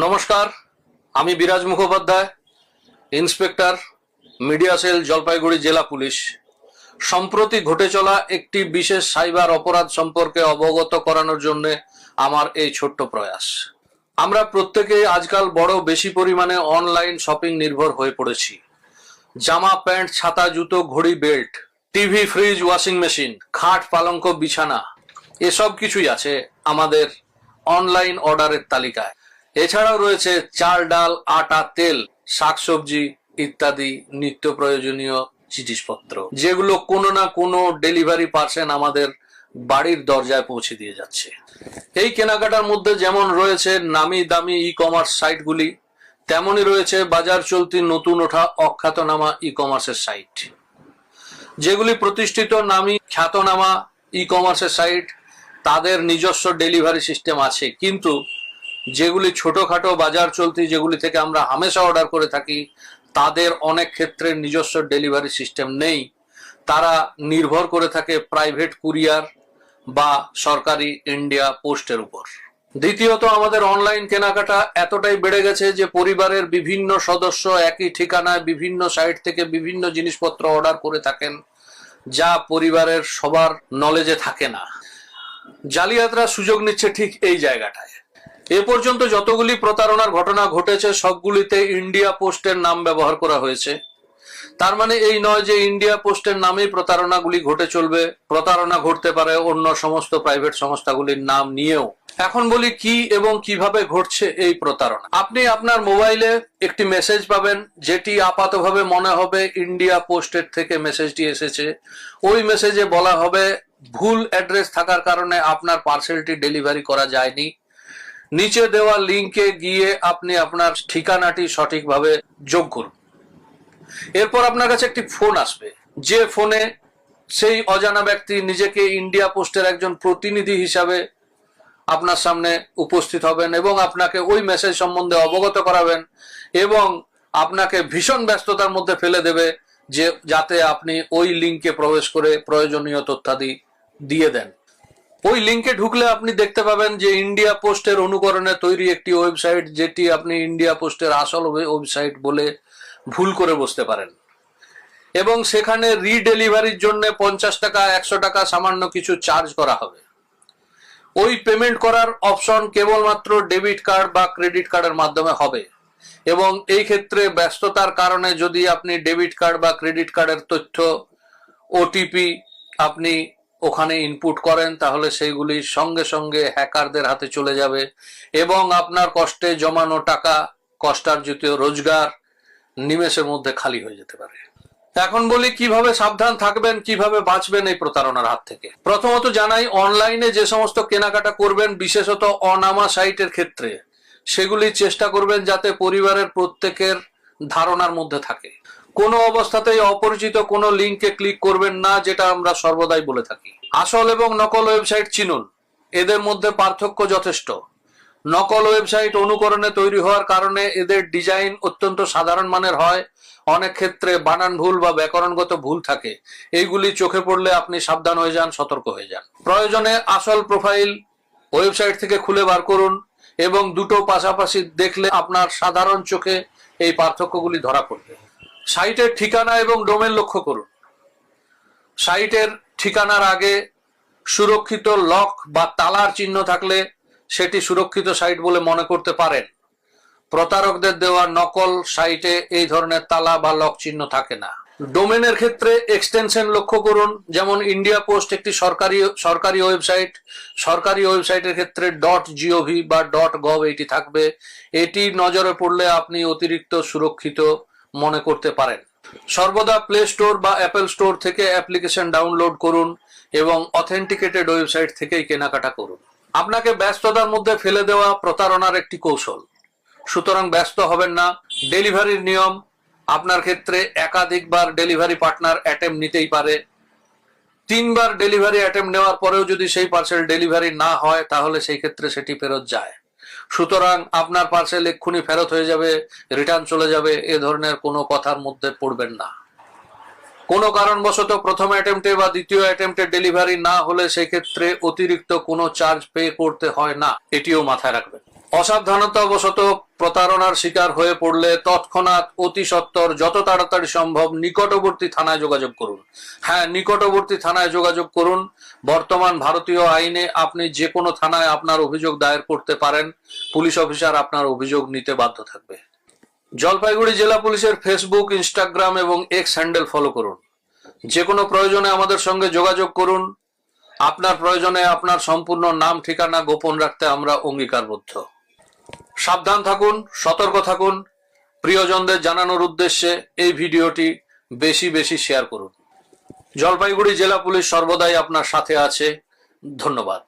নমস্কার, আমি বিরাজ Mukhopadhyay, inspector, media cell, Jalpaiguri জেলা পুলিশ। সম্প্রতি ঘটে চলা একটি বিশেষ সাইবার অপরাধ সম্পর্কে অবগত করানোর জন্য আমার এই ছোট্ট প্রয়াস। আমরা প্রত্যেকেই আজকাল বড় বেশি পরিমাণে অনলাইন শপিং নির্ভর হয়ে পড়েছি। জামা, প্যান্ট, ছাতা, জুতো, ঘড়ি, belt, TV, fridge, washing machine, খাট, পালঙ্ক, বিছানা, এসব কিছুই আছে আমাদের অনলাইন অর্ডারের তালিকায়। এছাড়াও রয়েছে চাল, ডাল, আটা, তেল, শাকসবজি ইত্যাদি নিত্য প্রয়োজনীয় জিনিসপত্র, যেগুলো কোনো না কোনো ডেলিভারি পার্সন আমাদের বাড়ির দরজায় পৌঁছে দিয়ে যাচ্ছে। এই কেনাকাটার মধ্যে যেমন রয়েছে নামি দামি ই কমার্স সাইটগুলি, তেমনই রয়েছে বাজার চলতি নতুন ওঠা অখ্যাতনামা ই কমার্সের সাইট, যেগুলি প্রতিষ্ঠিত নামি খ্যাতনামা ই কমার্সের সাইট। তাদের নিজস্ব ডেলিভারি সিস্টেম আছে, কিন্তু যেগুলি ছোটখাটো বাজার চলতি, যেগুলি থেকে আমরা হামেশা অর্ডার করে থাকি, তাদের অনেক ক্ষেত্রে নিজস্ব ডেলিভারি সিস্টেম নেই। তারা নির্ভর করে থাকে প্রাইভেট কুরিয়ার বা সরকারি ইন্ডিয়া পোস্টের উপর। দ্বিতীয়ত, আমাদের অনলাইন কেনাকাটা এতটাই বেড়ে গেছে যে পরিবারের বিভিন্ন সদস্য একই ঠিকানায় বিভিন্ন সাইট থেকে বিভিন্ন জিনিসপত্র অর্ডার করে থাকেন, যা পরিবারের সবার নলেজে থাকে না। জালিয়াতরা সুযোগ নিচ্ছে ঠিক এই জায়গাটায়। এ পর্যন্ত যতগুলি প্রতারণার ঘটনা ঘটেছে, সবগুলিতে ইন্ডিয়া পোস্টের নাম ব্যবহার করা হয়েছে। তার মানে এই নয় যে ইন্ডিয়া পোস্টের নামেই প্রতারণাগুলি ঘটে চলবে। প্রতারণা ঘটতে পারে অন্য সমস্ত প্রাইভেট সংস্থাগুলির নাম নিয়েও। এখন বলি কি এবং কিভাবে ঘটছে এই প্রতারণা। আপনি আপনার মোবাইলে একটি মেসেজ পাবেন, যেটি আপাতভাবে মনে হবে ইন্ডিয়া পোস্টের থেকে মেসেজটি এসেছে। ওই মেসেজে বলা হবে ভুল অ্যাড্রেস থাকার কারণে আপনার পার্সেলটি ডেলিভারি করা যায়নি। নিচে দেওয়া লিঙ্কে গিয়ে আপনি আপনার ঠিকানাটি সঠিকভাবে যোগ করুন। এরপর আপনার কাছে একটি ফোন আসবে, যে ফোনে সেই অজানা ব্যক্তি নিজেকে ইন্ডিয়া পোস্টের একজন প্রতিনিধি হিসাবে আপনার সামনে উপস্থিত হবেন এবং আপনাকে ওই মেসেজ সম্বন্ধে অবগত করাবেন এবং আপনাকে ভীষণ ব্যস্ততার মধ্যে ফেলে দেবে, যে যাতে আপনি ওই লিঙ্কে প্রবেশ করে প্রয়োজনীয় তথ্যাদি দিয়ে দেন। ওই লিঙ্কে ঢুকলে আপনি দেখতে পাবেন যে ইন্ডিয়া পোস্টের অনুকরণে তৈরি একটি ওয়েবসাইট, যেটি আপনি ইন্ডিয়া পোস্টের আসল ওয়েবসাইট বলে ভুল করে বসতে পারেন। এবং সেখানে রিডেলিভারির জন্য 50 টাকা, 100 টাকা সামান্য কিছু চার্জ করা হবে। ওই পেমেন্ট করার অপশন কেবলমাত্র ডেবিট কার্ড বা ক্রেডিট কার্ডের মাধ্যমে হবে। এবং এই ক্ষেত্রে ব্যস্ততার কারণে যদি আপনি ডেবিট কার্ড বা ক্রেডিট কার্ডের তথ্য, ওটিপি আপনি ওখানে ইনপুট করেন, তাহলে সেইগুলি সঙ্গে সঙ্গে হ্যাকারদের হাতে চলে যাবে এবং আপনার কষ্টে জমানো টাকা, কষ্টার্জিত রোজগার নিমেষের মধ্যে খালি হয়ে যেতে পারে। এখন বলি কিভাবে সাবধান থাকবেন, কিভাবে বাঁচবেন এই প্রতারণার হাত থেকে। প্রথমত জানাই, অনলাইনে যে সমস্ত কেনাকাটা করবেন, বিশেষত অনামা সাইটের ক্ষেত্রে, সেগুলি চেষ্টা করবেন যাতে পরিবারের প্রত্যেকের ধারণার মধ্যে থাকে। কোনো অবস্থাতেই অপরিচিত কোনো লিঙ্কে ক্লিক করবেন না, যেটা আমরা সর্বদাই বলে থাকি। আসল এবং নকল ওয়েবসাইট চিনুন, এদের মধ্যে পার্থক্য যথেষ্ট। নকল ওয়েবসাইট অনুকরণে তৈরি হওয়ার কারণে এদের ডিজাইন অত্যন্ত সাধারণ মানের হয়। অনেক ক্ষেত্রে বানান ভুল বা ব্যাকরণগত ভুল থাকে। এইগুলি চোখে পড়লে আপনি সাবধান হয়ে যান, সতর্ক হয়ে যান। প্রয়োজনে আসল প্রোফাইল ওয়েবসাইট থেকে খুলে বার করুন এবং দুটো পাশাপাশি দেখলে আপনার সাধারণ চোখে এই পার্থক্যগুলি ধরা পড়বে। সাইটের ঠিকানা এবং ডোমেন লক্ষ্য করুন। সাইটের ঠিকানার আগে সুরক্ষিত লক বা তালার চিহ্ন থাকলে সেটি সুরক্ষিত সাইট বলে মনে করতে পারেন। প্রতারকদের দেওয়া নকল সাইটে এই ধরনের তালা বা লক চিহ্ন থাকে না। ডোমেনের ক্ষেত্রে এক্সটেনশন লক্ষ্য করুন। যেমন ইন্ডিয়া পোস্ট একটি সরকারি ওয়েবসাইট। সরকারি ওয়েবসাইটের ক্ষেত্রে .gov বা .gov এটি থাকবে। এটি নজরে পড়লে আপনি অতিরিক্ত সুরক্ষিত মনে করতে পারেন। সর্বদা প্লে স্টোর বা অ্যাপেল স্টোর থেকে অ্যাপ্লিকেশন ডাউনলোড করুন এবং অথেন্টিকেটেড ওয়েবসাইট থেকেই কেনাকাটা করুন। আপনাকে ব্যস্ততার মধ্যে ফেলে দেওয়া প্রতারণার একটি কৌশল, সুতরাং ব্যস্ত হবেন না। ডেলিভারির নিয়ম, আপনার ক্ষেত্রে একাধিকবার ডেলিভারি পার্টনার অ্যাটেম্প নিতেই পারে। 3 বার ডেলিভারি অ্যাটেম্প নেওয়ার পরেও যদি সেই পার্সেল ডেলিভারি না হয়, তাহলে সেই ক্ষেত্রে সেটি ফেরত যায়। সুতরাং আপনার পার্সেল এক্ষুনি ফেরত হয়ে যাবে, রিটার্ন চলে যাবে, এ ধরনের কোনো কথার মধ্যে পড়বেন না। কোনো কারণবশত প্রথম অ্যাটেম্পটে বা দ্বিতীয় অ্যাটেম্পটে ডেলিভারি না হলে সেই ক্ষেত্রে অতিরিক্ত কোনো চার্জ পে করতে হয় না, এটিও মাথায় রাখবেন। অসাবধানতাবশত প্রতারণার শিকার হয়ে পড়লে তৎক্ষণাৎ অতি সত্বর যত তাড়াতাড়ি সম্ভব নিকটবর্তী থানায় যোগাযোগ করুন। হ্যাঁ, নিকটবর্তী থানায় যোগাযোগ করুন। বর্তমান ভারতীয় আইনে আপনি যে কোনো থানায় আপনার অভিযোগ দায়ের করতে পারেন। পুলিশ অফিসার আপনার অভিযোগ নিতে বাধ্য থাকবে। জলপাইগুড়ি জেলা পুলিশের ফেসবুক, ইনস্টাগ্রাম এবং এক্স হ্যান্ডেল ফলো করুন। যে কোনো প্রয়োজনে আমাদের সঙ্গে যোগাযোগ করুন। আপনার প্রয়োজনে আপনার সম্পূর্ণ নাম ঠিকানা গোপন রাখতে আমরা অঙ্গীকারবদ্ধ। সাবধান থাকুন, সতর্ক থাকুন। প্রিয়জনদের জানানোর উদ্দেশ্যে এই ভিডিওটি বেশি বেশি শেয়ার করুন। জলপাইগুড়ি জেলা পুলিশ সর্বদাই আপনার সাথে আছে। ধন্যবাদ।